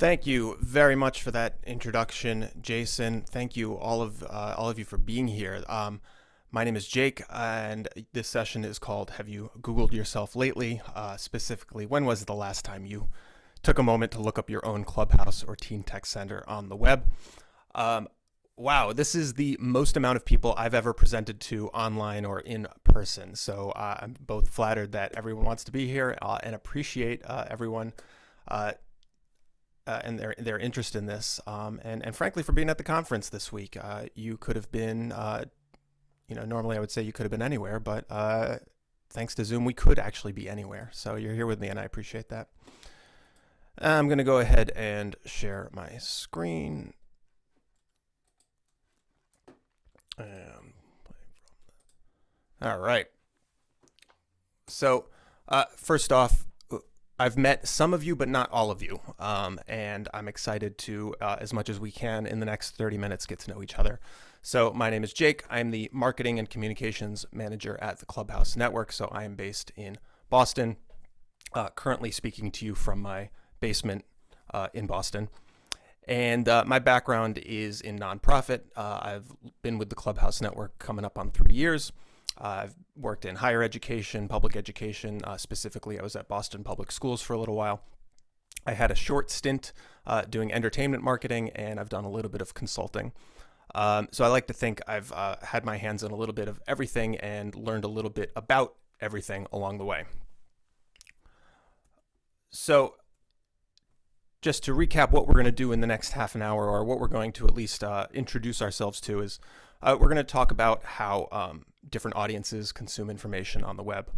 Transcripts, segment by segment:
Thank you very much for that introduction, Jason. Thank you all of you for being here. My name is Jake, and this session is called "Have You Googled Yourself Lately?" Specifically, when was the last time you took a moment to look up your own Clubhouse or Teen Tech Center on the web? Wow, this is the most amount of people I've ever presented to online or in person. So I'm both flattered that everyone wants to be here and appreciate everyone and their interest in this, and frankly for being at the conference this week. You could have been, normally I would say you could have been anywhere, but thanks to Zoom, we could actually be anywhere. So you're here with me, and I appreciate that. I'm going to go ahead and share my screen. All right. So first off, I've met some of you, but not all of you. And I'm excited to, as much as we can in the next 30 minutes, get to know each other. So my name is Jake. I'm the Marketing and Communications Manager at the Clubhouse Network. So I am based in Boston, currently speaking to you from my basement in Boston. And my background is in nonprofit. I've been with the Clubhouse Network coming up on 3 years. I've worked in higher education, public education. Specifically, I was at Boston Public Schools for a little while. I had a short stint doing entertainment marketing, and I've done a little bit of consulting. So I like to think I've had my hands on a little bit of everything and learned a little bit about everything along the way. So just to recap what we're going to do in the next half an hour, or what we're going to at least introduce ourselves to, is we're going to talk about how different audiences consume information on the web.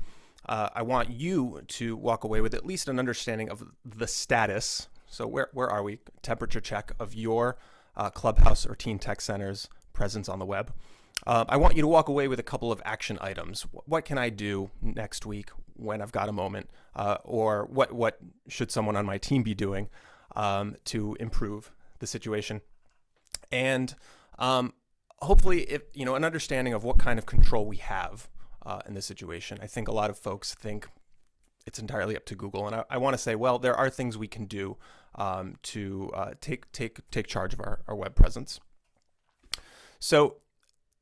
I want you to walk away with at least an understanding of the status. So where are we? Temperature check of your Clubhouse or Teen Tech Center's presence on the web. I want you to walk away with a couple of action items. What can I do next week when I've got a moment? Or what should someone on my team be doing to improve the situation? And hopefully, if an understanding of what kind of control we have in this situation. I think a lot of folks think it's entirely up to Google, and I want to say, well, there are things we can do to take charge of our web presence. So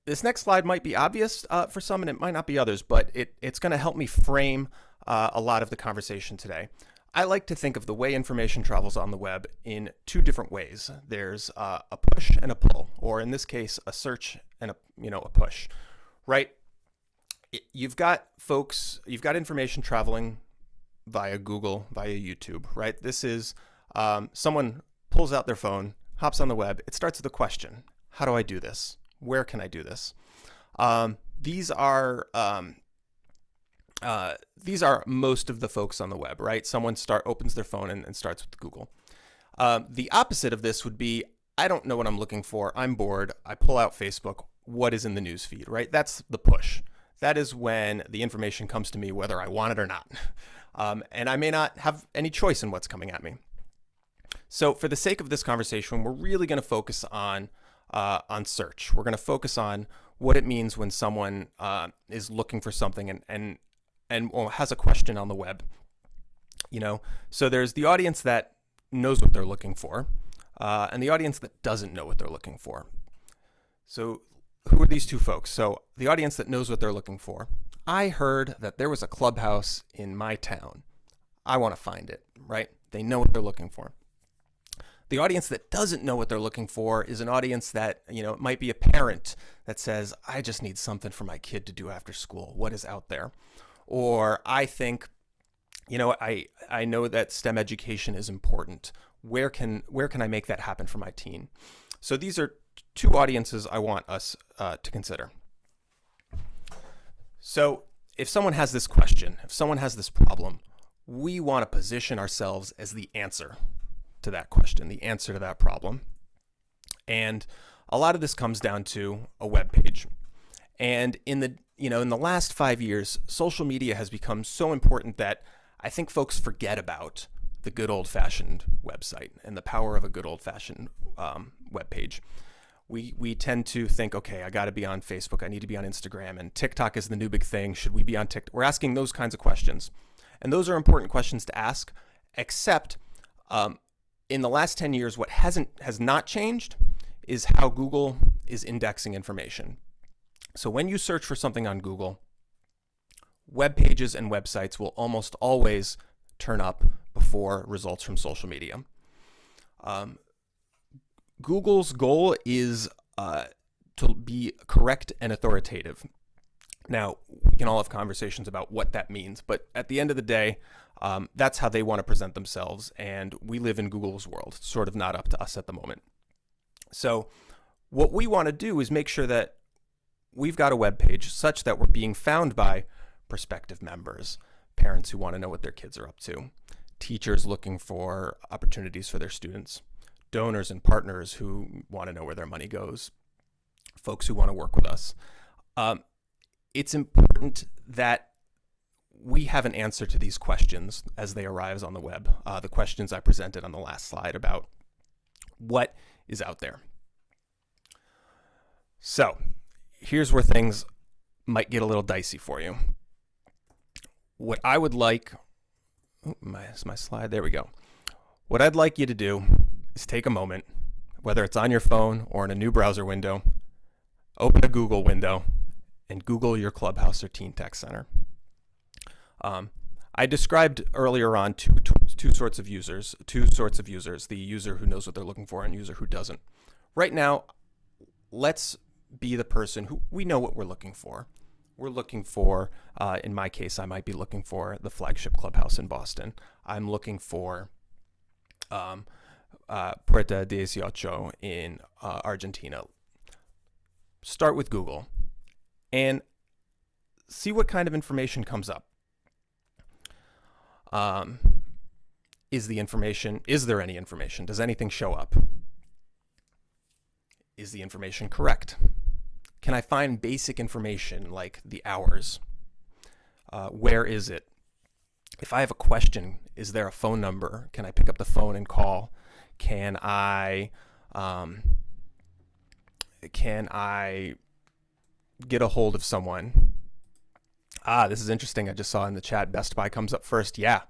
this next slide might be obvious for some, and it might not be others, but it's going to help me frame a lot of the conversation today. I like to think of the way information travels on the web in two different ways. There's a push and a pull, or in this case, a search and a push, right? You've got information traveling via Google, via YouTube, right? This is someone pulls out their phone, hops on the web. It starts with a question. How do I do this? Where can I do this? These are most of the folks on the web, right? Someone opens their phone and starts with Google. The opposite of this would be, I don't know what I'm looking for. I'm bored. I pull out Facebook. What is in the news feed, right? That's the push. That is when the information comes to me, whether I want it or not. And I may not have any choice in what's coming at me. So for the sake of this conversation, we're really going to focus on search. We're going to focus on what it means when someone is looking for something and has a question on the web. So there's the audience that knows what they're looking for, and the audience that doesn't know what they're looking for. So who are these two folks? So the audience that knows what they're looking for. I heard that there was a clubhouse in my town. I want to find it, right? They know what they're looking for. The audience that doesn't know what they're looking for is an audience that, it might be a parent that says, I just need something for my kid to do after school. What is out there? Or I think, I know that STEM education is important. Where can I make that happen for my teen? So these are two audiences I want us to consider. So if someone has this question, if someone has this problem, we want to position ourselves as the answer to that question, the answer to that problem. And a lot of this comes down to a web page. And in the last 5 years, social media has become so important that I think folks forget about the good old-fashioned website and the power of a good old-fashioned web page. We tend to think, okay, I got to be on Facebook, I need to be on Instagram, and TikTok is the new big thing. Should we be on TikTok? We're asking those kinds of questions. And those are important questions to ask, except in the last 10 years, what has not changed is how Google is indexing information. So when you search for something on Google, web pages and websites will almost always turn up before results from social media. Google's goal is to be correct and authoritative. Now, we can all have conversations about what that means, but at the end of the day, that's how they want to present themselves, and we live in Google's world. It's sort of not up to us at the moment. So what we want to do is make sure that we've got a web page such that we're being found by prospective members, parents who want to know what their kids are up to, teachers looking for opportunities for their students, donors and partners who want to know where their money goes, folks who want to work with us. It's important that we have an answer to these questions as they arise on the web, the questions I presented on the last slide about what is out there. So here's where things might get a little dicey for you. What I would like, my slide, there we go. What I'd like you to do is take a moment, whether it's on your phone or in a new browser window, open a Google window and Google your Clubhouse or Teen Tech Center. I described earlier on two sorts of users, the user who knows what they're looking for and user who doesn't. Right now, let's be the person who we know what we're looking for. We're looking for, in my case, I might be looking for the flagship clubhouse in Boston. I'm looking for Puerta 18 in Argentina. Start with Google and see what kind of information comes up. Is there any information? Does anything show up? Is the information correct? Can I find basic information like the hours? Where is it? If I have a question, is there a phone number? Can I pick up the phone and call? Can I get a hold of someone? This is interesting. I just saw in the chat Best Buy comes up first. Yeah,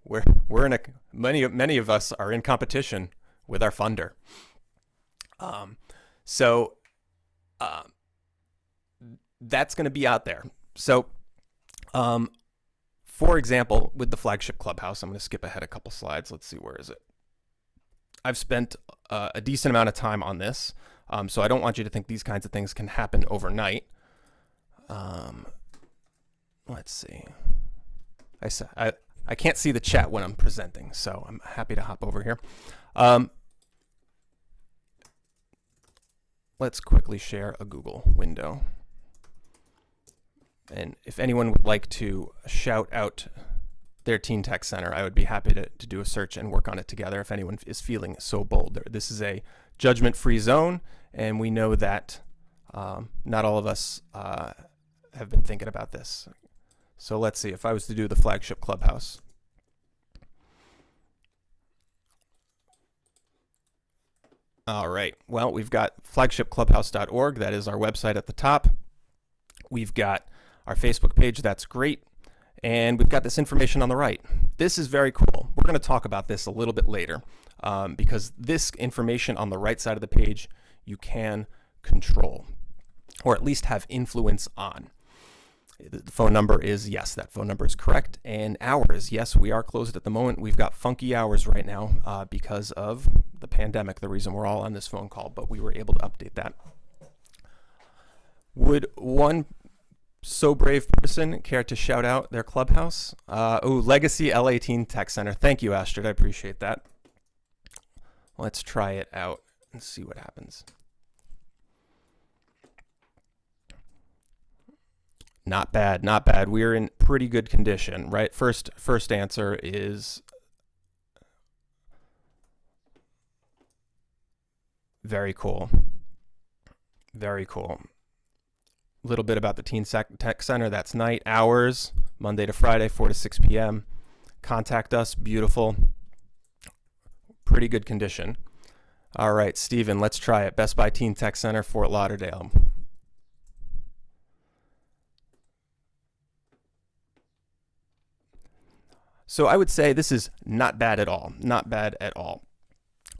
we're in many of us are in competition with our funder. So that's going to be out there. So, for example, with the flagship clubhouse, I'm going to skip ahead a couple slides. Let's see, where is it? I've spent a decent amount of time on this, so I don't want you to think these kinds of things can happen overnight. Let's see. I can't see the chat when I'm presenting, so I'm happy to hop over here. Let's quickly share a Google window. And if anyone would like to shout out their Teen Tech Center, I would be happy to do a search and work on it together if anyone is feeling so bold. This is a judgment-free zone, and we know that not all of us have been thinking about this. So let's see, if I was to do the flagship clubhouse. All right, well, we've got flagshipclubhouse.org. That is our website at the top. We've got our Facebook page. That's great. And we've got this information on the right. This is very cool. We're going to talk about this a little bit later because this information on the right side of the page you can control or at least have influence on. The phone number is, yes, that phone number is correct. And hours, yes, we are closed at the moment. We've got funky hours right now because of the pandemic, the reason we're all on this phone call, but we were able to update that. Would one so brave person care to shout out their clubhouse? Legacy LA Teen Tech Center. Thank you, Astrid. I appreciate that. Let's try it out and see what happens. Not bad, not bad. We're in pretty good condition, right? First answer is very cool. Very cool. A little bit about the Teen Tech Center. That's night, hours, Monday to Friday, 4 to 6 p.m. Contact us. Beautiful. Pretty good condition. All right, Steven, let's try it. Best Buy Teen Tech Center, Fort Lauderdale. So I would say this is not bad at all. Not bad at all.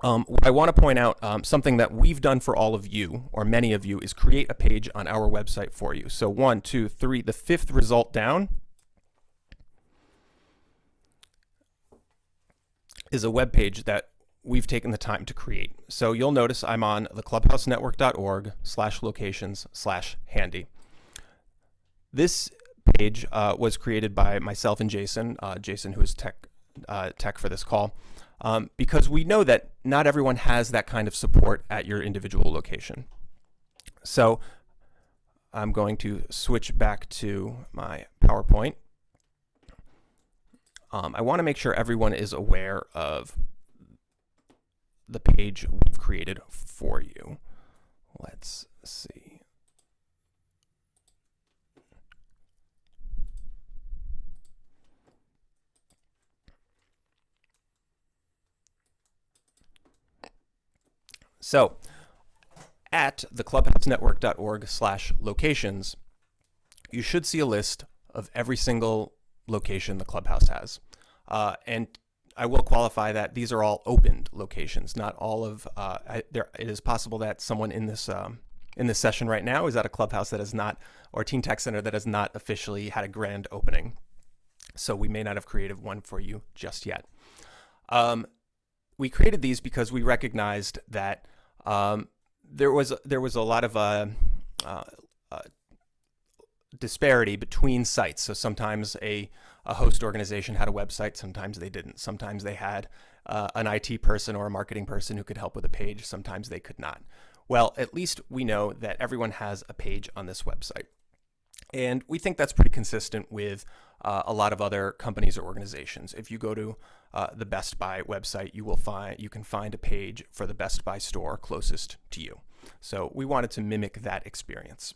What I want to point out, something that we've done for all of you, or many of you, is create a page on our website for you. So 1, 2, 3, the fifth result down is a web page that we've taken the time to create. So you'll notice I'm on the clubhousenetwork.org/locations/handy. This page was created by myself and Jason, Jason, who is tech for this call, because we know that not everyone has that kind of support at your individual location. So I'm going to switch back to my PowerPoint. I want to make sure everyone is aware of the page we've created for you. Let's see. So at the clubhousenetwork.org/locations, you should see a list of every single location the Clubhouse has. And I will qualify that these are all opened locations, not all of, it is possible that someone in this session right now is at a Clubhouse that is not, or Teen Tech Center that has not officially had a grand opening. So we may not have created one for you just yet. We created these because we recognized that there was a lot of disparity between sites. So sometimes a host organization had a website, sometimes they didn't. Sometimes they had an IT person or a marketing person who could help with a page, sometimes they could not. Well, at least we know that everyone has a page on this website. And we think that's pretty consistent with a lot of other companies or organizations. If you go to the Best Buy website, you can find a page for the Best Buy store closest to you. So we wanted to mimic that experience.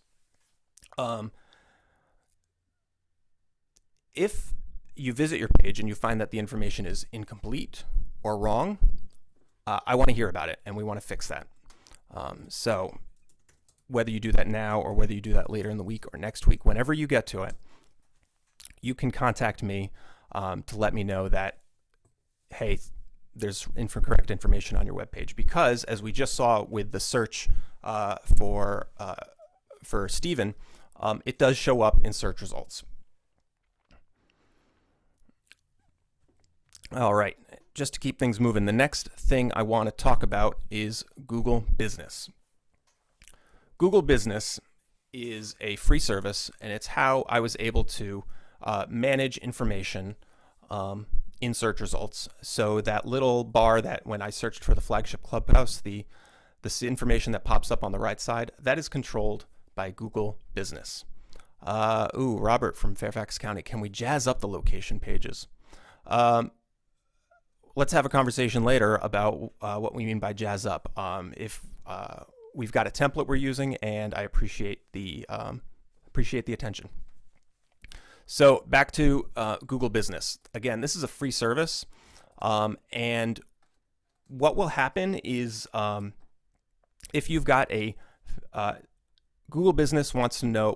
If you visit your page and you find that the information is incomplete or wrong, I want to hear about it, and we want to fix that. So whether you do that now or whether you do that later in the week or next week, whenever you get to it, you can contact me to let me know that, hey, there's incorrect information on your webpage. Because as we just saw with the search for Stephen, it does show up in search results. All right, just to keep things moving, the next thing I want to talk about is Google Business. Google Business is a free service, and it's how I was able to manage information in search results. So that little bar that when I searched for the flagship Clubhouse, the information that pops up on the right side, that is controlled by Google Business. Robert from Fairfax County, can we jazz up the location pages? Let's have a conversation later about what we mean by jazz up. We've got a template we're using, and I appreciate the attention. So back to Google Business. Again, this is a free service, and what will happen is if you've got a Google Business wants to know.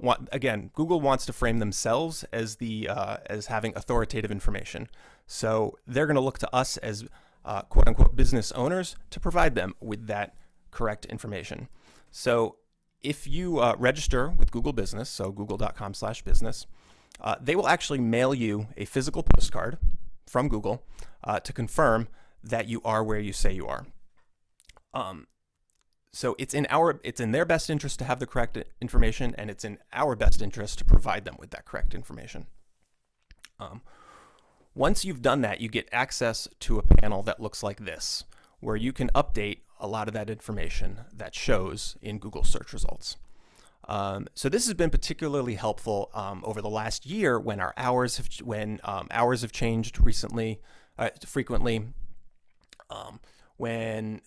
Google wants to frame themselves as as having authoritative information. So they're going to look to us as quote unquote business owners to provide them with that correct information. So if you register with Google Business, so google.com/business, they will actually mail you a physical postcard from Google to confirm that you are where you say you are. So it's in their best interest to have the correct information, and it's in our best interest to provide them with that correct information. Once you've done that, you get access to a panel that looks like this, where you can update a lot of that information that shows in Google search results. So this has been particularly helpful over the last year when our hours have changed frequently, when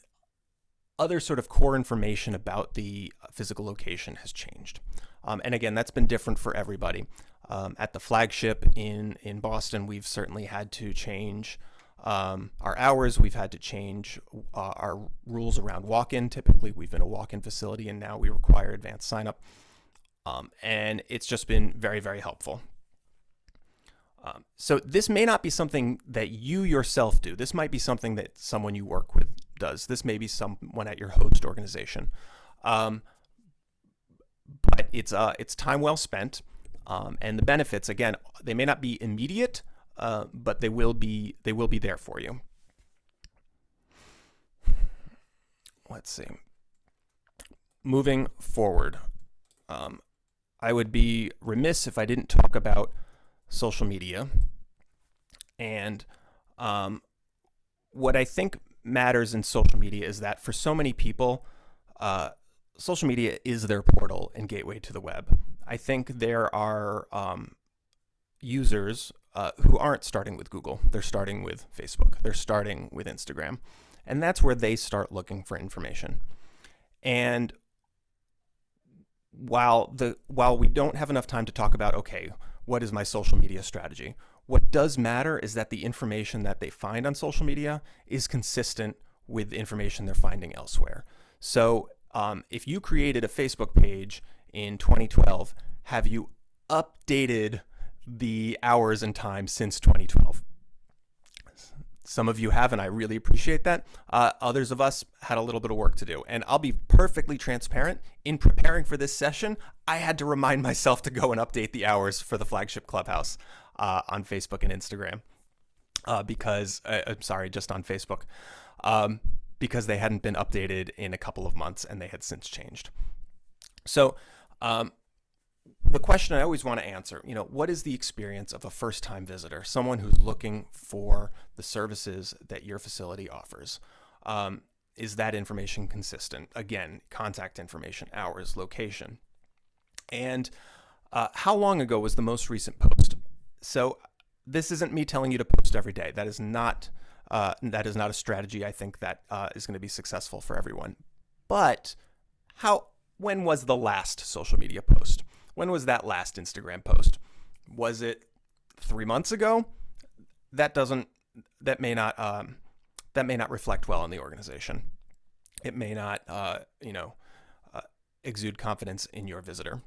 other sort of core information about the physical location has changed. And again, that's been different for everybody. At the flagship in Boston, we've certainly had to change our hours. We've had to change our rules around walk-in. Typically, we've been a walk-in facility, and now we require advanced sign-up. And it's just been very, very helpful. So this may not be something that you yourself do. This might be something that someone you work with does. This may be someone at your host organization. But it's time well spent, and the benefits, again, they may not be immediate, but they will be there for you. Let's see. Moving forward, I would be remiss if I didn't talk about social media. And what I think matters in social media is that for so many people, social media is their portal and gateway to the web. I think there are users who aren't starting with Google. They're starting with Facebook. They're starting with Instagram. And that's where they start looking for information. And while we don't have enough time to talk about, okay, what is my social media strategy? What does matter is that the information that they find on social media is consistent with the information they're finding elsewhere. So if you created a Facebook page in 2012, have you updated the hours and times since 2012? Some of you have, and I really appreciate that. Others of us had a little bit of work to do. And I'll be perfectly transparent. In preparing for this session, I had to remind myself to go and update the hours for the flagship Clubhouse on Facebook and Instagram. Just on Facebook. Because they hadn't been updated in a couple of months and they had since changed. So the question I always want to answer, what is the experience of a first-time visitor, someone who's looking for the services that your facility offers? Is that information consistent? Again, contact information, hours, location. And how long ago was the most recent post? So this isn't me telling you to post every day. That is not a strategy I think that is going to be successful for everyone. But when was the last social media post? When was that last Instagram post? Was it 3 months ago? That may not reflect well on the organization. It may not, exude confidence in your visitor.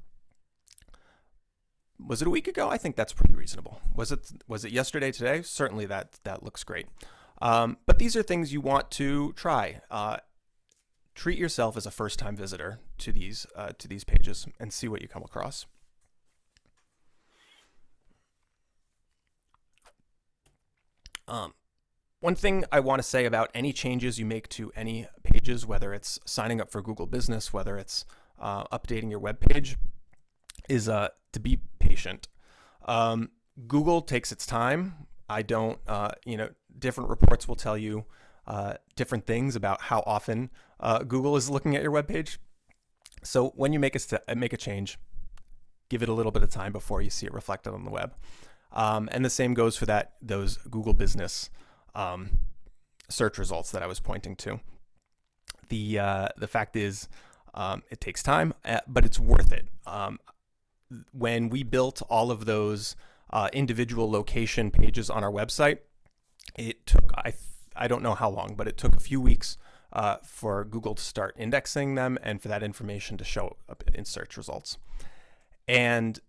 Was it a week ago? I think that's pretty reasonable. Was it yesterday, today? Certainly that looks great. But these are things you want to try. Treat yourself as a first-time visitor to these pages and see what you come across. One thing I want to say about any changes you make to any pages, whether it's signing up for Google Business, whether it's updating your web page, is to be patient. Google takes its time. I don't, different reports will tell you different things about how often Google is looking at your webpage. So when you make a change, give it a little bit of time before you see it reflected on the web. And the same goes for those Google Business search results that I was pointing to. The fact is, it takes time, but it's worth it. When we built all of those individual location pages on our website, it took I don't know how long, but it took a few weeks for Google to start indexing them and for that information to show up in search results. And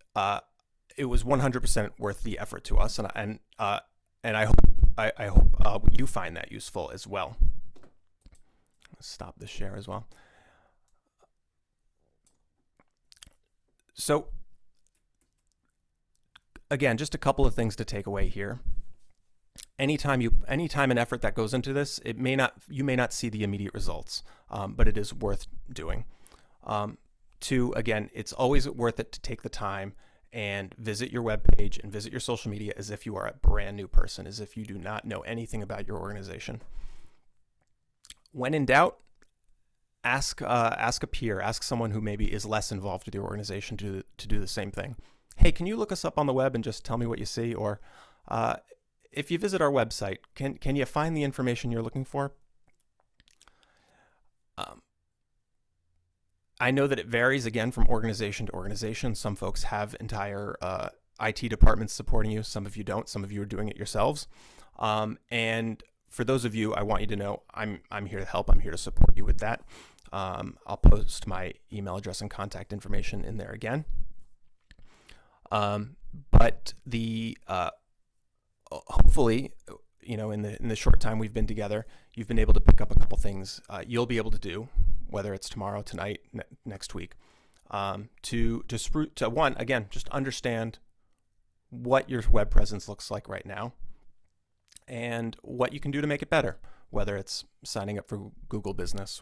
it was 100% worth the effort to us, and I hope you find that useful as well. Stop the share as well. So again, just a couple of things to take away here. Anytime and effort that goes into this, you may not see the immediate results, but it is worth doing. Two, again, it's always worth it to take the time and visit your webpage and visit your social media as if you are a brand new person, as if you do not know anything about your organization. When in doubt, ask a peer, ask someone who maybe is less involved with your organization to do the same thing. Hey, can you look us up on the web and just tell me what you see? Or if you visit our website, can you find the information you're looking for? I know that it varies, again, from organization to organization. Some folks have entire IT departments supporting you. Some of you don't. Some of you are doing it yourselves. And for those of you, I want you to know I'm here to help. I'm here to support you with that. I'll post my email address and contact information in there again. But hopefully, in the short time we've been together, you've been able to pick up a couple things you'll be able to do, whether it's tomorrow, tonight, next week, to one, again, just understand what your web presence looks like right now and what you can do to make it better, whether it's signing up for Google Business,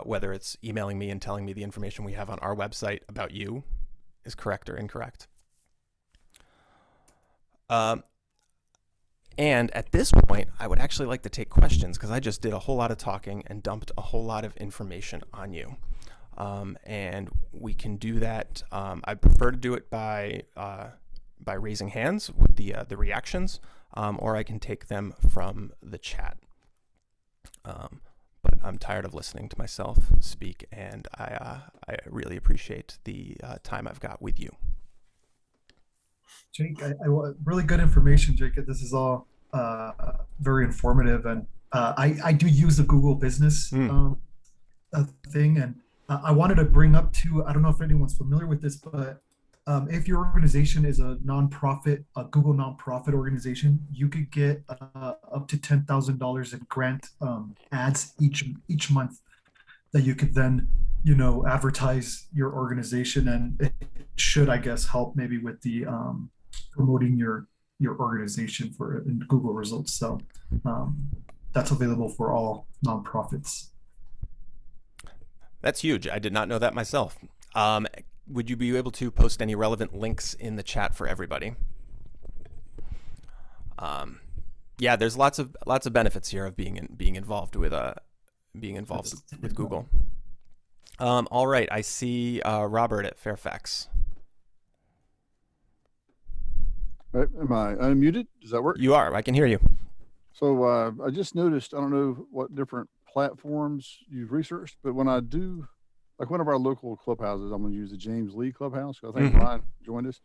whether it's emailing me and telling me the information we have on our website about you is correct or incorrect. And at this point, I would actually like to take questions because I just did a whole lot of talking and dumped a whole lot of information on you. And we can do that. I prefer to do it by raising hands with the reactions, or I can take them from the chat. But I'm tired of listening to myself speak, and I really appreciate the time I've got with you. Jake, I really good information, Jake. This is all very informative, and I do use the Google Business thing, and I wanted to bring up too. I don't know if anyone's familiar with this, but if your organization is a nonprofit, a Google nonprofit organization, you could get up to $10,000 in grant ads each month that you could then advertise your organization, and it should, I guess, help maybe with the promoting your organization in Google results. So that's available for all nonprofits. That's huge. I did not know that myself. Would you be able to post any relevant links in the chat for everybody? Yeah, there's lots of benefits here of being involved with Google. All right, I see Robert at Fairfax. Right, am I unmuted? Does that work? You are. I can hear you. So I just noticed, I don't know what different platforms you've researched, but when I do, like one of our local clubhouses, I'm going to use the James Lee Clubhouse. I think Ryan joined us.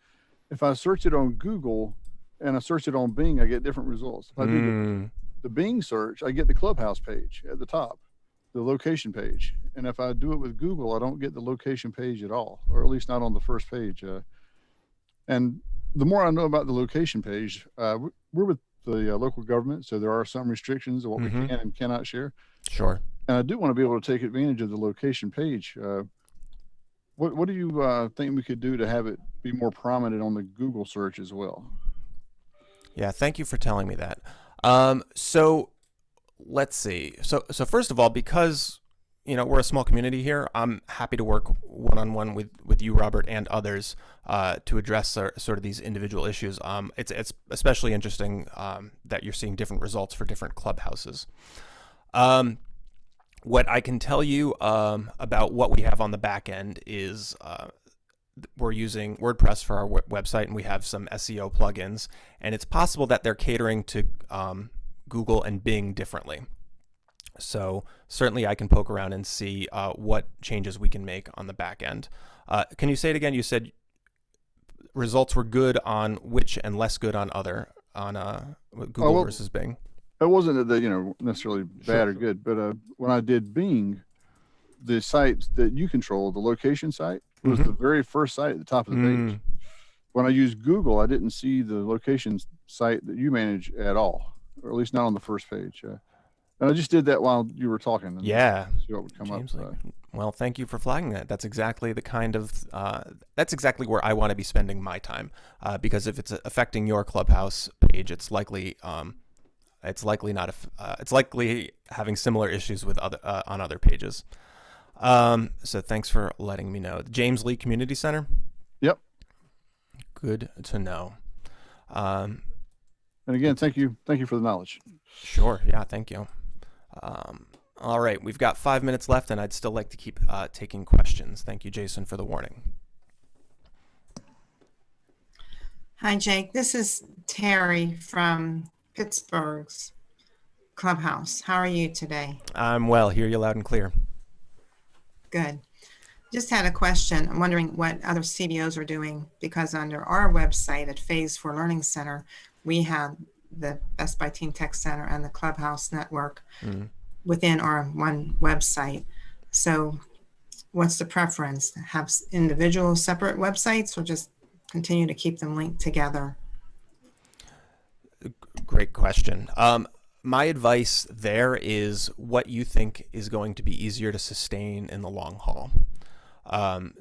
If I search it on Google and I search it on Bing, I get different results. If I do the Bing search, I get the Clubhouse page at the top, the location page. And if I do it with Google, I don't get the location page at all, or at least not on the first page. And the more I know about the location page, we're with the local government, so there are some restrictions of what we can and cannot share. Sure. And I do want to be able to take advantage of the location page. What do you think we could do to have it be more prominent on the Google search as well? Yeah, thank you for telling me that. So let's see. So first of all, because we're a small community here, I'm happy to work one-on-one with you, Robert, and others to address sort of these individual issues. It's especially interesting that you're seeing different results for different clubhouses. What I can tell you about what we have on the back end is we're using WordPress for our website, and we have some SEO plugins, and it's possible that they're catering to Google and Bing differently. So certainly I can poke around and see what changes we can make on the back end. Can you say it again? You said results were good on which and less good on Google versus Bing. It wasn't that necessarily bad or good, but when I did Bing, the site that you control, the location site, was the very first site at the top of the page. When I used Google, I didn't see the location site that you manage at all, or at least not on the first page. And I just did that while you were talking. And yeah. See what would come James up. Well, thank you for flagging that. That's exactly the kind of, that's exactly where I want to be spending my time. Because if it's affecting your Clubhouse page, it's likely it's likely having similar issues with on other pages. So thanks for letting me know. The James Lee Community Center? Yep. Good to know. And again, thank you for the knowledge. Sure. Yeah, thank you. All right, we've got 5 minutes left, and I'd still like to keep taking questions. Thank you, Jason, for the warning. Hi, Jake. This is Terry from Pittsburgh's Clubhouse. How are you today? I'm well. Hear you loud and clear. Good. Just had a question. I'm wondering what other CBOs are doing, because under our website at Phase 4 Learning Center, we have the Best Buy Teen Tech Center and the Clubhouse Network within our one website. So what's the preference? Have individual separate websites, or just continue to keep them linked together? Great question. My advice there is what you think is going to be easier to sustain in the long haul.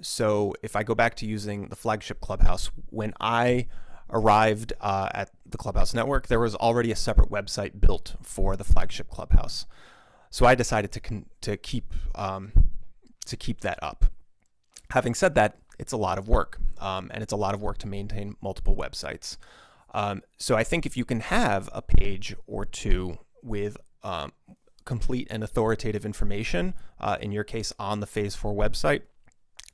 So if I go back to using the flagship Clubhouse, when I arrived at the Clubhouse Network, there was already a separate website built for the flagship Clubhouse. So I decided to keep that up. Having said that, it's a lot of work, and it's a lot of work to maintain multiple websites. So I think if you can have a page or two with complete and authoritative information, in your case on the Phase 4 website,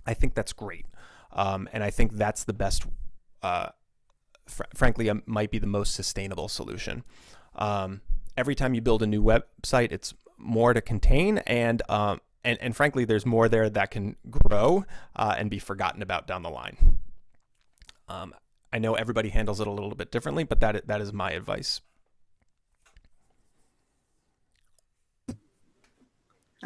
I think that's great. And I think that's the best, frankly, might be the most sustainable solution. Every time you build a new website, it's more to contain, and frankly, there's more there that can grow and be forgotten about down the line. I know everybody handles it a little bit differently, but that is my advice.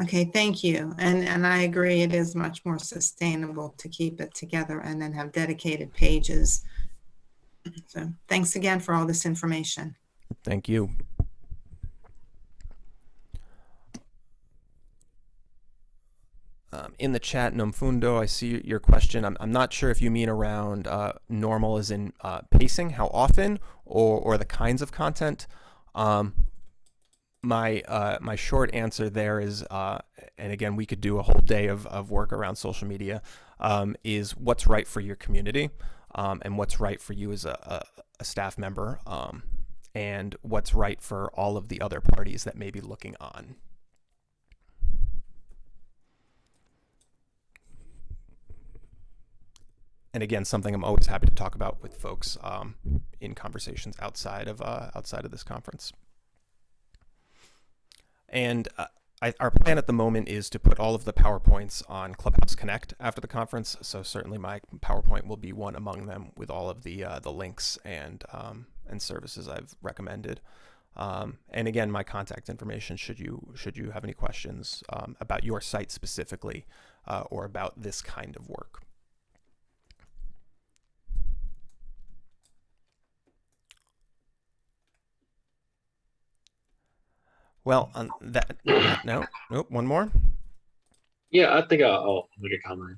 Okay, thank you. And I agree, it is much more sustainable to keep it together and then have dedicated pages. So thanks again for all this information. Thank you. In the chat, Nomfundo, I see your question. I'm not sure if you mean around normal as in pacing, how often, or the kinds of content. My short answer there is, and again, we could do a whole day of work around social media, is what's right for your community, and what's right for you as a staff member, and what's right for all of the other parties that may be looking on. And again, something I'm always happy to talk about with folks in conversations outside of this conference. And our plan at the moment is to put all of the PowerPoints on Clubhouse Connect after the conference. So certainly my PowerPoint will be one among them with all of the links and services I've recommended. And again, my contact information should you have any questions about your site specifically or about this kind of work. Well, on that note, nope, one more. Yeah, I think I'll make a comment.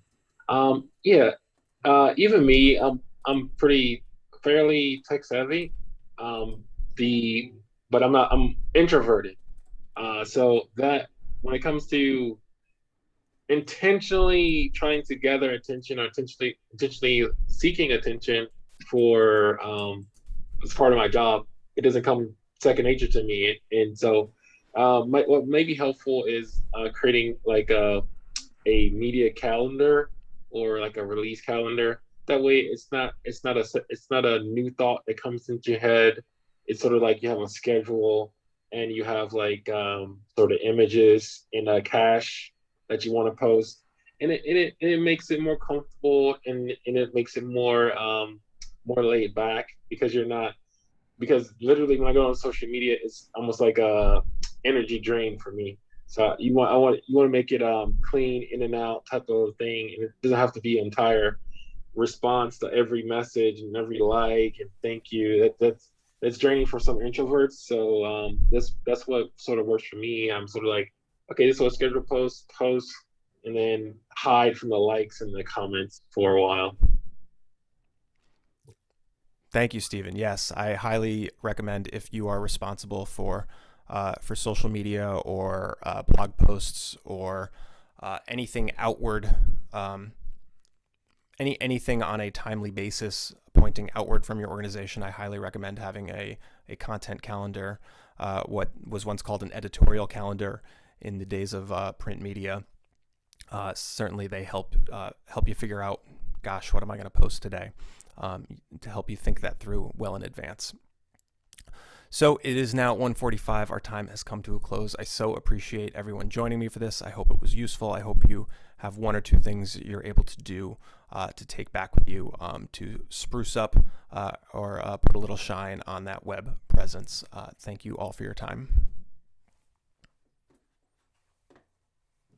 Even me, I'm pretty fairly tech savvy. But I'm introverted. So that when it comes to intentionally trying to gather attention or intentionally seeking attention for as part of my job, it doesn't come second nature to me. And so what may be helpful is creating like a media calendar or like a release calendar. That way it's not a new thought that comes into your head. It's sort of like you have a schedule and you have like sort of images in a cache that you want to post, and it makes it more comfortable and it makes it more laid back because literally when I go on social media, it's almost like a energy drain for me. So you want to make it clean, in and out type of thing, and it doesn't have to be an entire response to every message and every like and thank you. That's draining for some introverts. So that's what sort of works for me. I'm sort of like, okay, this is what schedule post, and then hide from the likes and the comments for a while. Thank you, Stephen. Yes, I highly recommend if you are responsible for social media or blog posts or anything outward, anything on a timely basis pointing outward from your organization. I highly recommend having a content calendar, what was once called an editorial calendar in the days of print media. Certainly they help you figure out, gosh, what am I going to post today, to help you think that through well in advance. So it is now 1:45. Our time has come to a close. I so appreciate everyone joining me for this. I hope it was useful. I hope you have one or two things you're able to do to take back with you to spruce up or put a little shine on that web presence. Thank you all for your time.